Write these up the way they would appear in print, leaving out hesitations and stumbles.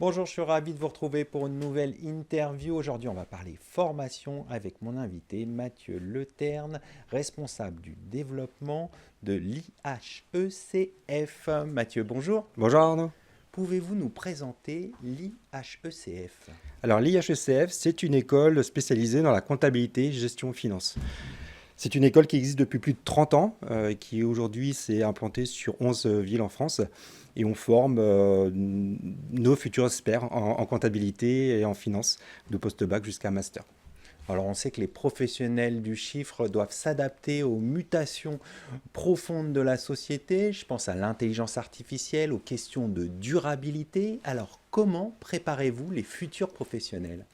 Bonjour, je suis ravi de vous retrouver pour une nouvelle interview. Aujourd'hui, on va parler formation avec mon invité Mathieu Leterne, responsable du développement de l'IHECF. Mathieu, bonjour. Bonjour Arnaud. Pouvez-vous nous présenter l'IHECF? Alors l'IHECF, c'est une école spécialisée dans la comptabilité, gestion, finance. C'est une école qui existe depuis plus de 30 ans, qui aujourd'hui s'est implantée sur 11 villes en France. Et on forme nos futurs experts en comptabilité et en finance, de post-bac jusqu'à master. Alors, on sait que les professionnels du chiffre doivent s'adapter aux mutations profondes de la société. Je pense à l'intelligence artificielle, aux questions de durabilité. Alors, comment préparez-vous les futurs professionnels?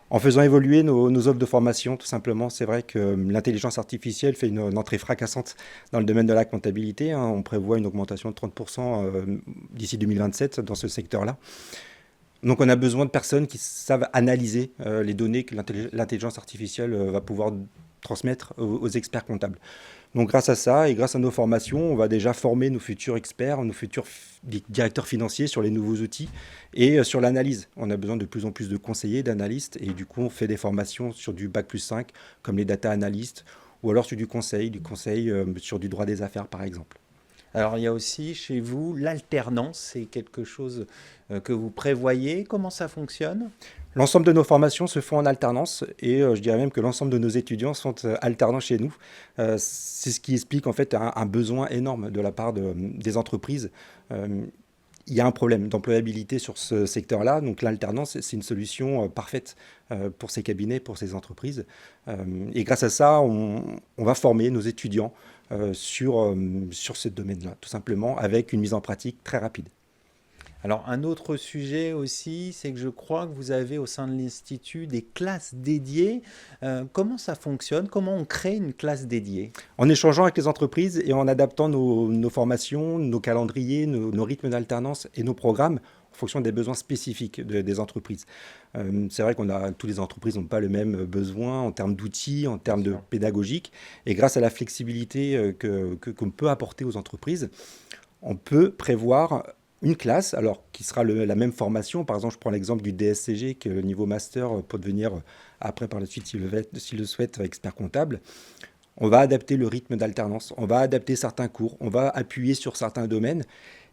En faisant évoluer nos offres de formation, tout simplement, c'est vrai que l'intelligence artificielle fait une entrée fracassante dans le domaine de la comptabilité, hein. On prévoit une augmentation de 30% d'ici 2027 dans ce secteur-là. Donc on a besoin de personnes qui savent analyser les données que l'intelligence artificielle va pouvoir transmettre aux experts comptables. Donc grâce à ça et grâce à nos formations, on va déjà former nos futurs experts, nos futurs directeurs financiers sur les nouveaux outils et sur l'analyse. On a besoin de plus en plus de conseillers, d'analystes et du coup on fait des formations sur du Bac+5 comme les data analystes ou alors sur du conseil sur du droit des affaires par exemple. Alors, il y a aussi chez vous l'alternance, c'est quelque chose que vous prévoyez. Comment ça fonctionne? L'ensemble de nos formations se font en alternance et je dirais même que l'ensemble de nos étudiants sont alternants chez nous. C'est ce qui explique en fait un besoin énorme de la part des entreprises. Euh, il y a un problème d'employabilité sur ce secteur-là, donc l'alternance, c'est une solution parfaite pour ces cabinets, pour ces entreprises. Euh, et grâce à ça, on va former nos étudiants sur ce domaine-là, tout simplement, avec une mise en pratique très rapide. Alors, un autre sujet aussi, c'est que je crois que vous avez au sein de l'Institut des classes dédiées. Comment ça fonctionne? Comment on crée une classe dédiée? En échangeant avec les entreprises et en adaptant nos formations, nos calendriers, nos rythmes d'alternance et nos programmes en fonction des besoins spécifiques des entreprises. C'est vrai tous les entreprises n'ont pas le même besoin en termes d'outils, en Bien termes de sûr. pédagogique. Et grâce à la flexibilité qu'on peut apporter aux entreprises, on peut prévoir une classe, alors qui sera la même formation. Par exemple, je prends l'exemple du DSCG, qui est le niveau master pour devenir après par la suite, s'il le souhaite, expert comptable. On va adapter le rythme d'alternance, on va adapter certains cours, on va appuyer sur certains domaines.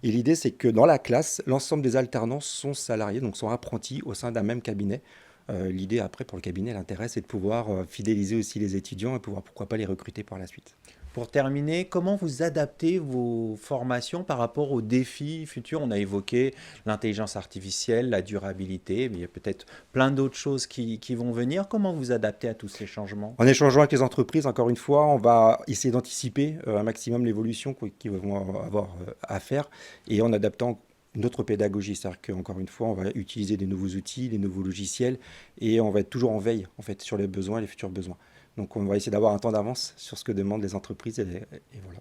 Et l'idée, c'est que dans la classe, l'ensemble des alternants sont salariés, donc sont apprentis au sein d'un même cabinet. L'idée après pour le cabinet, l'intérêt, c'est de pouvoir fidéliser aussi les étudiants et pouvoir pourquoi pas les recruter par la suite. Pour terminer, comment vous adaptez vos formations par rapport aux défis futurs? On a évoqué l'intelligence artificielle, la durabilité, mais il y a peut-être plein d'autres choses qui vont venir. Comment vous adaptez à tous ces changements? En échangeant avec les entreprises, encore une fois, on va essayer d'anticiper un maximum l'évolution qu'ils vont avoir à faire et en adaptant notre pédagogie. C'est-à-dire qu'encore une fois, on va utiliser des nouveaux outils, des nouveaux logiciels et on va être toujours en veille en fait, sur les besoins et les futurs besoins. Donc on va essayer d'avoir un temps d'avance sur ce que demandent les entreprises et voilà.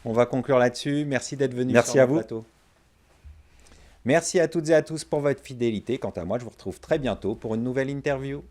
On va conclure là-dessus. Merci d'être venu sur Merci à mon vous. plateau. Merci à toutes et à tous pour votre fidélité. Quant à moi, je vous retrouve très bientôt pour une nouvelle interview.